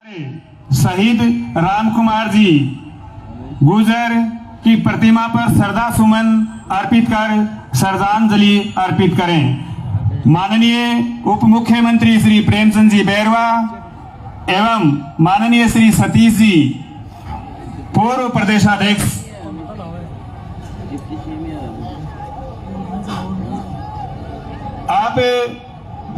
शहीद राम कुमार जी गुजर की प्रतिमा पर श्रद्धा सुमन अर्पित कर श्रद्धांजलि अर्पित करें। माननीय उप मुख्यमंत्री श्री प्रेमचंद जी बैरवा एवं माननीय श्री सतीश जी पूर्व प्रदेशाध्यक्ष आप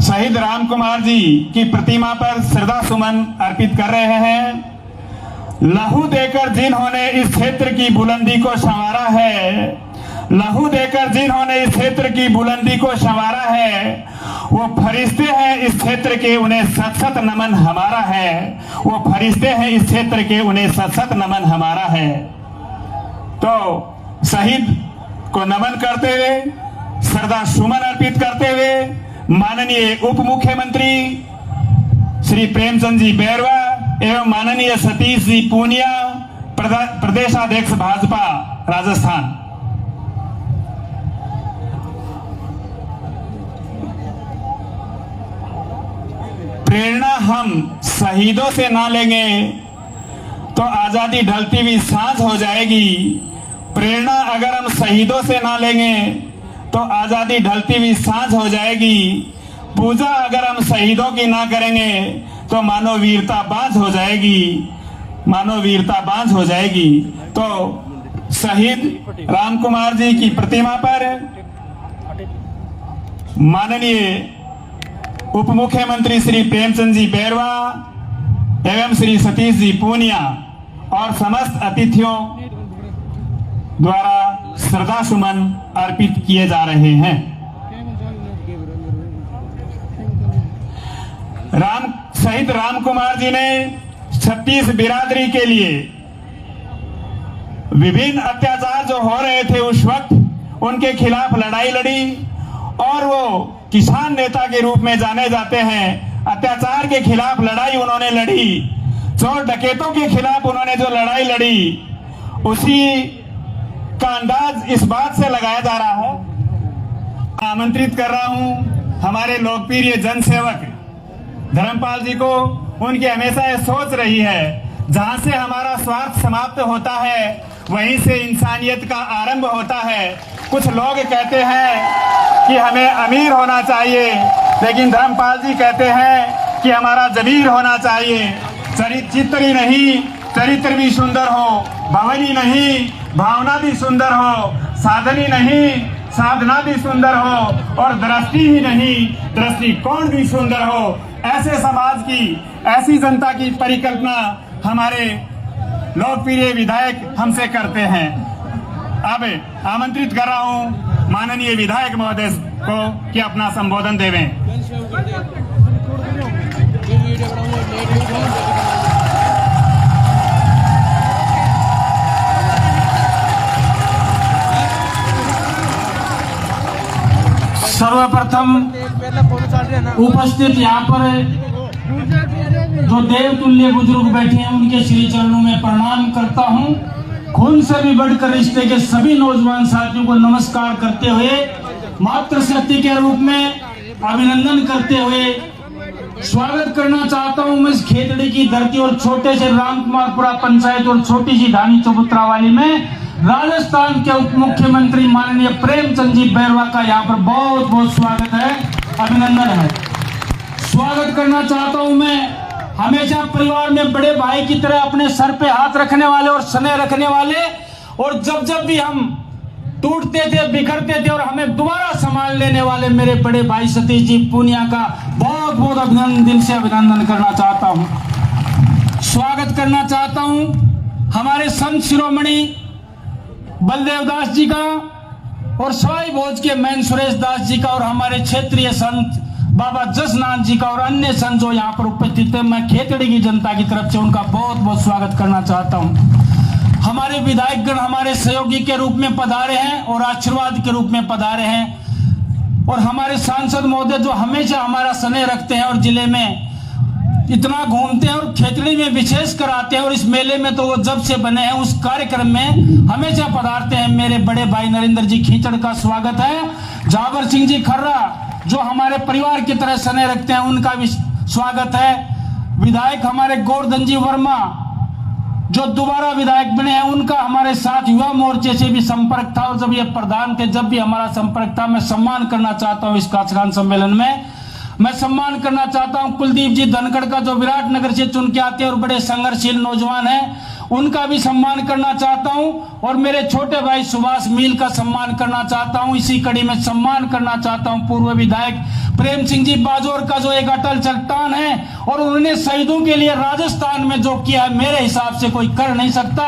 शहीद राम कुमार जी की प्रतिमा पर श्रद्धा सुमन अर्पित कर रहे हैं। लहू देकर जिन्होंने इस क्षेत्र की बुलंदी को संवारा है, लहू देकर जिन्होंने इस क्षेत्र की बुलंदी को संवारा है, वो फरिश्ते हैं इस क्षेत्र के, उन्हें सत सत नमन हमारा है। वो फरिश्ते हैं इस क्षेत्र के, उन्हें सत सत नमन हमारा है। तो शहीद को नमन करते हुए, श्रद्धा सुमन अर्पित करते हुए माननीय उप मुख्यमंत्री श्री प्रेमचंद जी बैरवा एवं माननीय सतीश जी पूनिया प्रदेशाध्यक्ष भाजपा राजस्थान। प्रेरणा हम शहीदों से ना लेंगे तो आजादी ढलती हुई सांझ हो जाएगी। प्रेरणा अगर हम शहीदों से ना लेंगे तो आजादी ढलती हुई सांझ हो जाएगी। पूजा अगर हम शहीदों की ना करेंगे तो मानव वीरता बांझ हो जाएगी, मानव वीरता बांझ हो जाएगी। तो शहीद राम कुमार जी की प्रतिमा पर माननीय उप मुख्यमंत्री श्री प्रेमचंद जी बैरवा एवं श्री सतीश जी पूनिया और समस्त अतिथियों द्वारा श्रद्धा सुमन अर्पित किए जा रहे हैं। शहीद राम कुमार जी ने 36 बिरादरी के लिए विभिन्न अत्याचार जो हो रहे थे उस वक्त उनके खिलाफ लड़ाई लड़ी और वो किसान नेता के रूप में जाने जाते हैं। अत्याचार के खिलाफ लड़ाई उन्होंने लड़ी, चोर डकैतों के खिलाफ उन्होंने जो लड़ाई लड़ी उसी का अंदाज इस बात से लगाया जा रहा है। आमंत्रित कर रहा हूं हमारे लोकप्रिय जनसेवक धर्मपाल जी को। उनकी हमेशा यह सोच रही है, जहां से हमारा स्वार्थ समाप्त होता है वहीं से इंसानियत का आरंभ होता है। कुछ लोग कहते हैं कि हमें अमीर होना चाहिए, लेकिन धर्मपाल जी कहते हैं कि हमारा जमीर होना चाहिए। चित्र ही नहीं, चरित्र भी सुंदर हो, भवनी नहीं भावना भी सुंदर हो, साधनी नहीं साधना भी सुंदर हो, और दृष्टि ही नहीं दृष्टिकोण भी सुंदर हो। ऐसे समाज की, ऐसी जनता की परिकल्पना हमारे लोकप्रिय विधायक हमसे करते हैं। अब आमंत्रित कर रहा हूं माननीय विधायक महोदय को कि अपना संबोधन देवें। सर्वप्रथम उपस्थित यहाँ पर जो देवतुल्य बुजुर्ग बैठे हैं उनके श्री चरणों में प्रणाम करता हूँ। खून से भी बढ़कर रिश्ते के सभी नौजवान साथियों को नमस्कार करते हुए मातृशक्ति के रूप में अभिनंदन करते हुए स्वागत करना चाहता हूँ मैं इस खेतड़ी की धरती और छोटे से रामकुमारपुरा पंचायत और छोटी सी धानी चबूतरा वाली में राजस्थान के उप मुख्यमंत्री माननीय प्रेमचंद जी बैरवा का यहाँ पर बहुत बहुत स्वागत है, अभिनंदन है। स्वागत करना चाहता हूँ मैं हमेशा परिवार में बड़े भाई की तरह अपने सर पे हाथ रखने वाले और स्नेह रखने वाले, और जब जब भी हम टूटते थे बिखरते थे और हमें दोबारा संभाल लेने वाले मेरे बड़े भाई सतीश जी पूनिया का बहुत बहुत अभिनंदन, दिल से अभिनंदन करना चाहता हूँ। स्वागत करना चाहता हूँ हमारे संत शिरोमणि बलदेव दास जी का और सवाई भोज के मैन सुरेश दास जी का और हमारे क्षेत्रीय संत बाबा जसनाथ जी का और अन्य संत जो यहाँ पर उपस्थित है, मैं खेतड़ी की जनता की तरफ से उनका बहुत बहुत स्वागत करना चाहता हूँ। हमारे विधायकगण हमारे सहयोगी के रूप में पधारे हैं और आशीर्वाद के रूप में पधारे हैं, और हमारे सांसद महोदय जो हमेशा हमारा स्नेह रखते हैं और जिले में इतना घूमते हैं और खेतड़ी में विशेष कर आते हैं, और इस मेले में तो वो जब से बने हैं उस कार्यक्रम में हमेशा पधारते हैं। मेरे बड़े भाई नरेंद्र जी खींचड़ का स्वागत है। जाबर सिंह जी खर्रा जो हमारे परिवार की तरह स्नेह रखते हैं उनका भी स्वागत है। विधायक हमारे गोवर्धन जी वर्मा जो दोबारा विधायक बने हैं, उनका हमारे साथ युवा मोर्चे से भी संपर्क था और जब ये प्रधान थे जब भी हमारा संपर्क था। मैं सम्मान करना चाहता हूं इस किसान सम्मेलन में, मैं सम्मान करना चाहता हूं कुलदीप जी धनखड़ का जो विराटनगर से चुन के आते हैं और बड़े संघर्षशील नौजवान हैं, उनका भी सम्मान करना चाहता हूं और मेरे छोटे भाई सुभाष मील का सम्मान करना चाहता हूं। इसी कड़ी में सम्मान करना चाहता हूं पूर्व विधायक प्रेम सिंह जी बाजौर का जो एक अटल चट्टान है और उन्होंने शहीदों के लिए राजस्थान में जो किया है मेरे हिसाब से कोई कर नहीं सकता।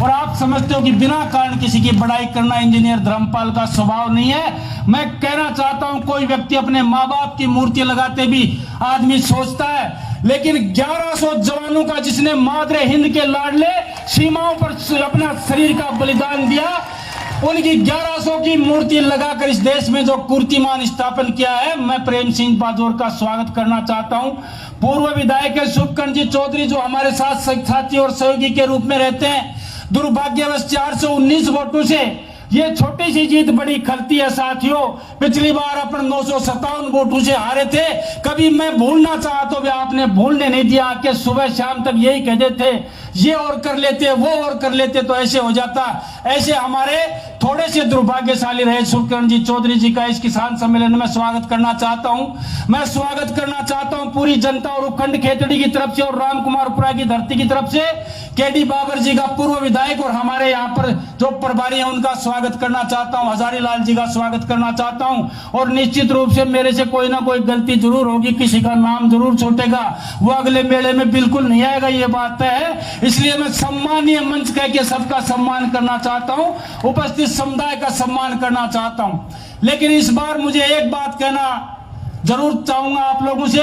और आप समझते हो कि बिना कारण किसी की बड़ाई करना इंजीनियर धर्मपाल का स्वभाव नहीं है। मैं कहना चाहता हूं कोई व्यक्ति अपने माँ बाप की मूर्ति लगाते भी आदमी सोचता है, लेकिन 1100 जवानों का जिसने मादरे हिंद के लाडले सीमाओं पर अपना शरीर का बलिदान दिया, उनकी 1100 की मूर्ति लगाकर इस देश में जो कीर्तिमान स्थापन किया है, मैं प्रेम सिंह बाजौर का स्वागत करना चाहता हूं। पूर्व विधायक सुखकंठ जी चौधरी जो हमारे साथ साथी और सहयोगी के रूप में रहते हैं, दुर्भाग्यवश 419 वोटों से ये छोटी सी जीत बड़ी खलती है साथियों। पिछली बार अपन 957 वोटों से हारे थे, कभी मैं भूलना चाहा तो भी आपने भूलने नहीं दिया कि सुबह शाम तक यही कहते थे ये और कर लेते वो और कर लेते तो ऐसे हो जाता। ऐसे हमारे थोड़े से दुर्भाग्यशाली रहे। सुखकरण जी चौधरी जी का इस किसान सम्मेलन में स्वागत करना चाहता हूं। मैं स्वागत करना चाहता हूं पूरी जनता और उपखंड खेतड़ी की तरफ से और राम कुमारपुरा की धरती की तरफ से केडी बाबर जी का पूर्व विधायक और हमारे यहाँ पर जो प्रभारी हैं उनका स्वागत करना चाहता हूं। हजारी लाल जी का स्वागत करना चाहता हूं और निश्चित रूप से मेरे से कोई ना कोई गलती जरूर होगी, किसी का नाम जरूर छूटेगा, वो अगले मेले में बिल्कुल नहीं आएगा, ये बात तय है। इसलिए मैं सम्मानीय मंच कह के सबका सम्मान करना चाहता हूं, उपस्थित समुदाय का सम्मान करना चाहता हूं। लेकिन इस बार मुझे एक बात कहना जरूर चाहूंगा आप लोगों से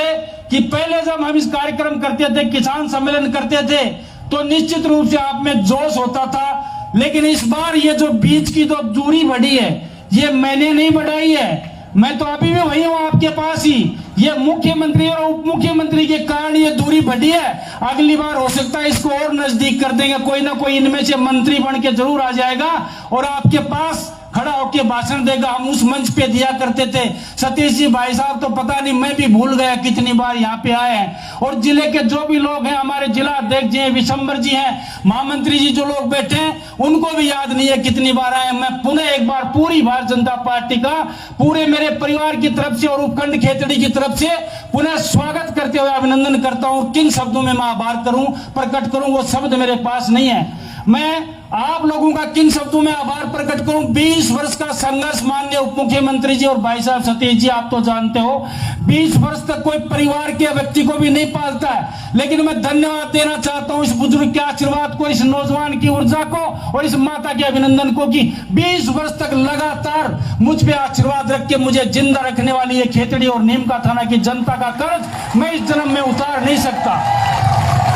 कि पहले जब हम इस कार्यक्रम करते थे, किसान सम्मेलन करते थे, तो निश्चित रूप से आप में जोश होता था। लेकिन इस बार ये जो बीच की जो दूरी बढ़ी है, ये मैंने नहीं बढ़ाई है, मैं तो अभी भी वही हूं आपके पास ही। ये मुख्यमंत्री और उप मुख्यमंत्री के कारण ये दूरी बढ़ी है। अगली बार हो सकता है इसको और नजदीक कर देंगे, कोई ना कोई इनमें से मंत्री बन के जरूर आ जाएगा और आपके पास खड़ा होकर भाषण देगा। हम उस मंच पे दिया करते थे। सतीश जी भाई साहब तो पता नहीं, मैं भी भूल गया कितनी बार यहाँ पे आए हैं। और जिले के जो भी लोग हैं, हमारे जिला अध्यक्ष जी हैं, विशंबर जी हैं, महामंत्री जी जो लोग बैठे हैं, उनको भी याद नहीं है कितनी बार आए। मैं पुनः एक बार पूरी भारतीय जनता पार्टी का पूरे मेरे परिवार की तरफ से और उपखंड खेतड़ी की तरफ से पुनः स्वागत करते हुए अभिनंदन करता हूँ। किन शब्दों में मैं आभार करूं, प्रकट करूं, वो शब्द मेरे पास नहीं है। मैं आप लोगों का किन शब्दों में आभार प्रकट करूं। 20 वर्ष का संघर्ष माननीय उप मुख्यमंत्री जी और भाई साहब सतीश जी, आप तो जानते हो 20 वर्ष तक कोई परिवार के व्यक्ति को भी नहीं पालता है। लेकिन मैं धन्यवाद देना चाहता हूं इस बुजुर्ग के आशीर्वाद को, इस नौजवान की ऊर्जा को और इस माता के अभिनंदन को कि 20 वर्ष तक लगातार मुझ पे आशीर्वाद रख के मुझे जिंदा रखने वाली ये खेतड़ी और नीमका थाना की जनता का कर्ज मैं इस जन्म में उतार नहीं सकता।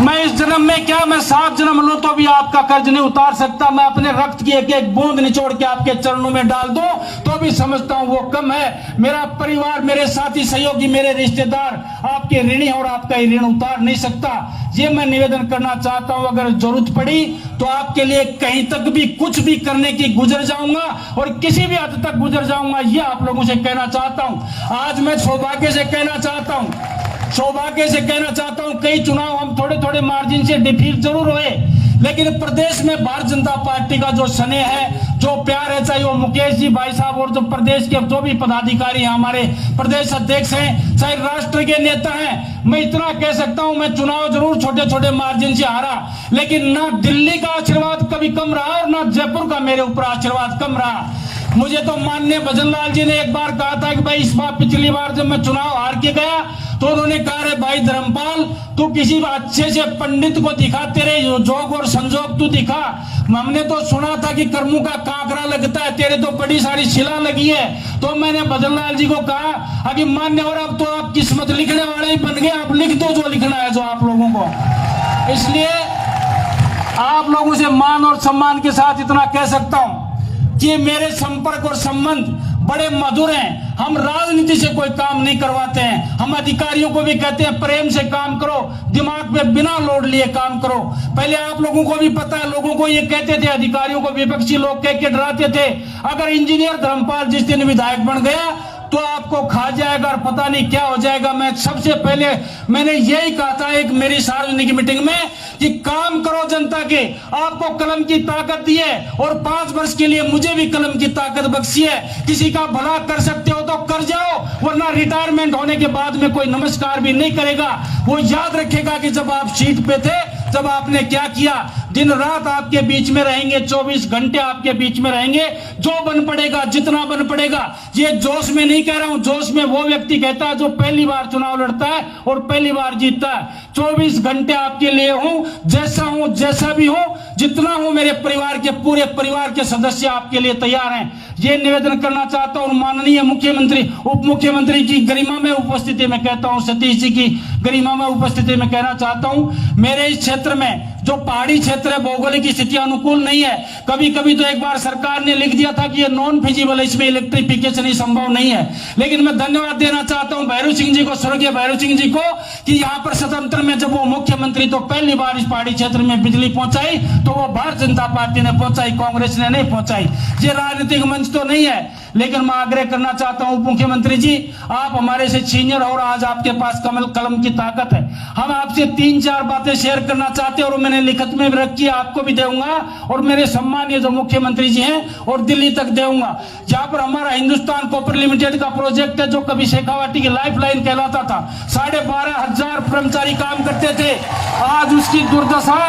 मैं इस जन्म में क्या, मैं 7 जन्म लूं तो भी आपका कर्ज नहीं उतार सकता। मैं अपने रक्त की एक एक बूंद निचोड़ के आपके चरणों में डाल दूं तो भी समझता हूं वो कम है। मेरा परिवार, मेरे साथी सहयोगी, मेरे रिश्तेदार आपके ऋणी और आपका ही ऋण उतार नहीं सकता। ये मैं निवेदन करना चाहता हूं। अगर जरूरत पड़ी तो आपके लिए कहीं तक भी कुछ भी करने की गुजर जाऊंगा और किसी भी हद तक गुजर जाऊंगा, ये आप लोगों से कहना चाहता हूं। आज मैं सौभाग्य से कहना चाहता हूं, कई चुनाव हम थोड़े थोड़े मार्जिन से डिफीट जरूर हुए, लेकिन प्रदेश में भारतीय जनता पार्टी का जो स्नेह है, जो प्यार है, चाहे वो मुकेश जी भाई साहब और जो प्रदेश के जो भी पदाधिकारी हैं, हमारे प्रदेश अध्यक्ष हैं, चाहे राष्ट्र के नेता हैं, मैं इतना कह सकता हूं, मैं चुनाव जरूर छोटे छोटे मार्जिन से हारा, लेकिन ना दिल्ली का आशीर्वाद कभी कम रहा और ना जयपुर का मेरे ऊपर आशीर्वाद कम रहा। मुझे तो माननीय भजनलाल जी ने एक बार कहा था कि भाई इस बार, पिछली बार जब मैं चुनाव हार के गया तो उन्होंने कहा रे भाई धर्मपाल, तू किसी अच्छे से पंडित को दिखा, तेरे जोग और संजोग तू दिखा। हमने तो सुना था कि कर्मों का काकरा लगता है, तेरे तो बड़ी सारी शिला लगी है। तो मैंने भजनलाल जी को कहा अभी मान्य, और अब तो आप किस्मत लिखने वाले ही बन गए, आप लिख दो जो लिखना है जो आप लोगों को। इसलिए आप लोगों से मान और सम्मान के साथ इतना कह सकता हूं कि मेरे संपर्क और संबंध बड़े मधुर हैं। हम राजनीति से कोई काम नहीं करवाते हैं। हम अधिकारियों को भी कहते हैं प्रेम से काम करो, दिमाग पे बिना लोड लिए काम करो। पहले आप लोगों को भी पता है, लोगों को ये कहते थे, अधिकारियों को विपक्षी लोग कह के डराते थे, अगर इंजीनियर धर्मपाल जिस दिन विधायक बन गया तो आपको खा जाएगा और पता नहीं क्या हो जाएगा। मैं सबसे पहले मैंने यही कहा था एक मेरी सार्वजनिक मीटिंग में कि काम करो जनता के, आपको कलम की ताकत दी है और 5 वर्ष के लिए मुझे भी कलम की ताकत बख्शी है। किसी का भला कर सकते हो तो कर जाओ, वरना रिटायरमेंट होने के बाद में कोई नमस्कार भी नहीं करेगा। वो याद रखेगा कि जब आप सीट पे थे जब आपने क्या किया। दिन रात आपके बीच में रहेंगे, 24 घंटे आपके बीच में रहेंगे, जो बन पड़ेगा जितना बन पड़ेगा। ये जोश में नहीं कह रहा हूं, जोश में वो व्यक्ति कहता है जो पहली बार चुनाव लड़ता है और पहली बार जीतता है। 24 घंटे आपके लिए हूं, जैसा भी हूं, जितना हूं, मेरे परिवार के पूरे परिवार के सदस्य आपके लिए तैयार हैं। ये निवेदन करना चाहता हूं माननीय मुख्यमंत्री, उप मुख्यमंत्री की गरिमा में उपस्थिति में कहता हूं, सतीश जी की गरिमा में उपस्थिति में कहना चाहता हूं, मेरे इस क्षेत्र में जो पहाड़ी क्षेत्र है, भौगोलिक स्थिति अनुकूल नहीं है। कभी कभी तो एक बार सरकार ने लिख दिया था कि ये नॉन फिजिबल है, इसमें इलेक्ट्रिफिकेशन ही संभव नहीं है। लेकिन मैं धन्यवाद देना चाहता हूं भैरू सिंह जी को, स्वर्गीय भैरू सिंह जी को, कि यहाँ पर स्वतंत्र में जब वो मुख्यमंत्री तो पहली बार इस पहाड़ी क्षेत्र में बिजली पहुंचाई तो वो भारतीय जनता पार्टी ने पहुंचाई, कांग्रेस ने नहीं पहुंचाई। ये राजनीतिक मंच तो नहीं है, लेकिन मैं आग्रह करना चाहता हूं मुख्यमंत्री जी, आप हमारे से सीनियर और आज आपके पास कलम की ताकत है। हम आपसे 3-4 बातें शेयर करना चाहते हैं और मैंने लिखित में भी रखी है, आपको भी दूंगा और मेरे सम्मानीय जो मुख्यमंत्री जी हैं और दिल्ली तक दूंगा। जहां पर हमारा हिंदुस्तान कॉपर लिमिटेड का प्रोजेक्ट है, जो कभी शेखावाटी की लाइफलाइन कहलाता था, 12,500 कर्मचारी काम करते थे, आज उसकी दुर्दशा,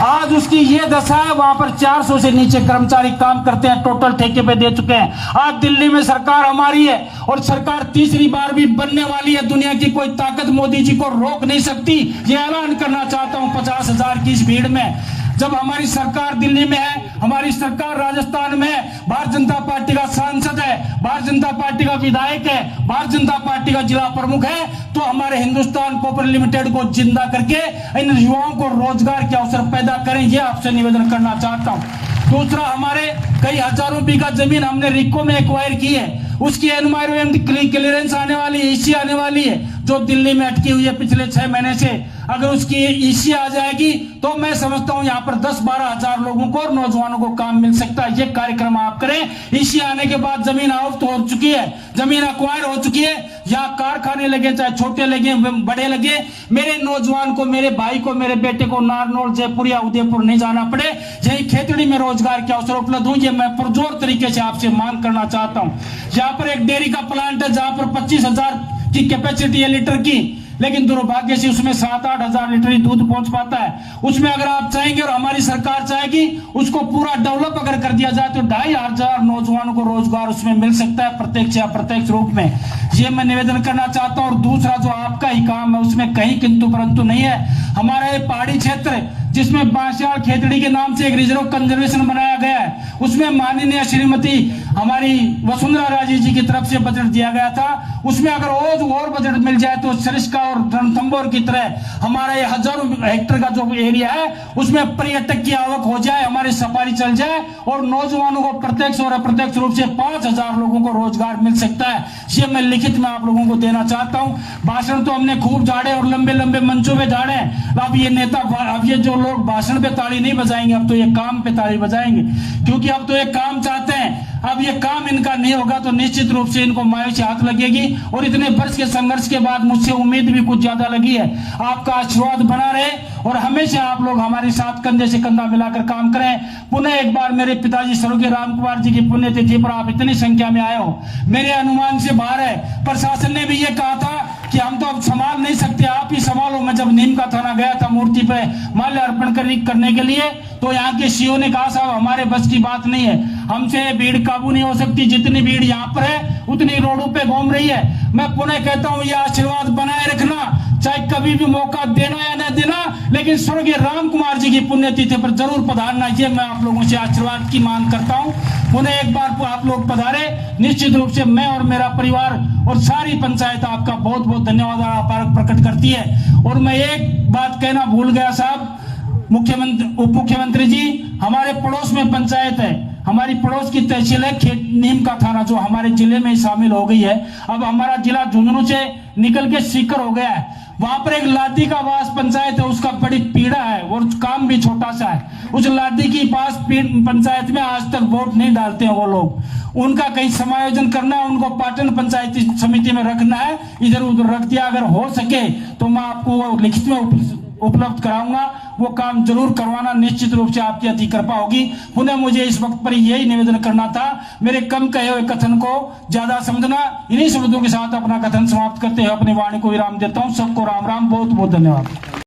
आज उसकी ये दशा है, वहां पर 400 से नीचे कर्मचारी काम करते हैं, टोटल ठेके पे दे चुके हैं। आज दिल्ली में सरकार हमारी है और सरकार तीसरी बार भी बनने वाली है। दुनिया की कोई ताकत मोदी जी को रोक नहीं सकती। ये ऐलान करना चाहता हूं 50,000 की इस भीड़ में, जब हमारी सरकार दिल्ली में है, हमारी सरकार राजस्थान में है, भारतीय जनता पार्टी का सांसद है, भारतीय जनता पार्टी का विधायक है, भारतीय जनता पार्टी का जिला प्रमुख है, तो हमारे हिंदुस्तान कॉपर लिमिटेड को जिंदा करके इन युवाओं को रोजगार के अवसर पैदा करें, ये आपसे निवेदन करना चाहता हूं। दूसरा, हमारे कई हजारों बीघा जमीन हमने रिको में एक्वायर की है, उसकी एनवायरमेंट क्लियरेंस आने वाली, ईसी आने वाली है, जो दिल्ली में अटकी हुई है पिछले 6 महीने से। अगर उसकी ईसी आ जाएगी तो मैं समझता हूं यहाँ पर 10-12 हजार लोगों को और नौजवानों को काम मिल सकता है। ये कार्यक्रम आप करें। ईसी आने के बाद जमीन आउट हो चुकी है, जमीन एक्वायर हो चुकी है, यहाँ कारखाने लगे, चाहे छोटे लगे बड़े लगे, मेरे नौजवान को, मेरे भाई को, मेरे बेटे को नारनौल, जयपुर या उदयपुर नहीं जाना पड़े, यही खेतड़ी में रोजगार के अवसर उपलब्ध हो। ये मैं पुरजोर तरीके से आपसे मांग करना चाहता हूँ। यहाँ पर एक डेयरी का प्लांट है जहां पर 25,000 की कैपेसिटी है लीटर की, लेकिन दुर्भाग्य से उसमें 7-8 हजार लीटर ही दूध पहुंच पाता है। उसमें अगर आप चाहेंगे और हमारी सरकार चाहेगी, उसको पूरा डेवलप अगर कर दिया जाए तो 2,500 नौजवानों को रोजगार उसमें मिल सकता है, प्रत्यक्ष या अप्रत्यक्ष रूप में। ये मैं निवेदन करना चाहता हूं। और दूसरा, जो आपका ही काम है उसमें कहीं किंतु परंतु नहीं है। हमारा ये पहाड़ी क्षेत्र जिसमें बांसियाल खेतड़ी के नाम से एक रिजर्व कंजर्वेशन बनाया गया है, उसमें माननीय श्रीमती हमारी वसुंधरा राजे जी की तरफ से बजट दिया गया था। उसमें अगर और बजट मिल जाए तो सरिस्का और रणथंभौर की तरह हमारा ये हजारों हेक्टेयर का जो एरिया है उसमें पर्यटक की आवक हो जाए, हमारी सफारी चल जाए और नौजवानों को प्रत्यक्ष और अप्रत्यक्ष रूप से 5,000 लोगों को रोजगार मिल सकता है। ये मैं लिखित में आप लोगों को देना चाहता हूं। भाषण तो हमने खूब झाड़े और लंबे लंबे मंचों पे झाड़े। अब ये नेता, अब ये जो लोग भाषण पे ताली नहीं बजाएंगे, अब तो ये काम पे ताली बजाएंगे, क्योंकि अब तो ये काम चाहते हैं। अब ये काम इनका नहीं होगा तो निश्चित रूप से इनको मायूसी हाथ लगेगी और इतने वर्ष के संघर्ष के बाद मुझसे उम्मीद भी कुछ ज्यादा लगी है। आपका आशीर्वाद बना रहे और हमेशा आप लोग हमारे साथ कंधे से कंधा मिलाकर काम करें। पुनः एक बार मेरे पिताजी स्वर्गीय राम कुमार जी की पुण्यतिथि पर आप इतनी संख्या में आए हो, मेरे अनुमान से बाहर है। प्रशासन ने भी ये कहा था कि हम तो अब संभाल नहीं सकते, आप ही संभालो। मैं जब नीम का थाना गया था मूर्ति पे माल्य अर्पण करने के लिए, तो यहाँ के सीओ ने कहा साहब हमारे बस की बात नहीं है, हमसे भीड़ काबू नहीं हो सकती, जितनी भीड़ यहाँ पर है उतनी रोडों पे घूम रही है। मैं पुनः कहता हूँ ये आशीर्वाद बनाए रखना, चाहे कभी भी मौका देना या न देना, लेकिन स्वर्गीय राम कुमार जी की पुण्यतिथि पर जरूर पधारना, ये मैं आप लोगों से आशीर्वाद की मांग करता हूँ। पुनः एक बार आप लोग पधारे, निश्चित रूप से मैं और मेरा परिवार और सारी पंचायत आपका बहुत बहुत धन्यवाद और आभार प्रकट करती है। और मैं एक बात कहना भूल गया साहब, उप मुख्यमंत्री जी, हमारे पड़ोस में पंचायत है, हमारी पड़ोस की तहसील है नीम का थाना, जो हमारे जिले में शामिल हो गई है। अब हमारा जिला झुंझुनू से निकल के सीकर हो गया है। वहां पर एक लादी का वास पंचायत है, उसका बड़ी पीड़ा है और काम भी छोटा सा है। है। उस लादी की पास पंचायत में आज तक वोट नहीं डालते हैं वो लोग। उनका कहीं समायोजन करना है, उनको पाटन पंचायती समिति में रखना है, इधर उधर रख दिया। अगर हो सके तो मैं आपको वो लिखित में उपलब्ध कराऊंगा, वो काम जरूर करवाना, निश्चित रूप से आपकी अति कृपा होगी। पुनः मुझे इस वक्त पर यही निवेदन करना था, मेरे कम कहे हुए कथन को ज्यादा समझना। इन्हीं शब्दों के साथ अपना कथन समाप्त करते हुए अपनी वाणी को विराम देता हूं। सबको राम राम, बहुत बहुत धन्यवाद।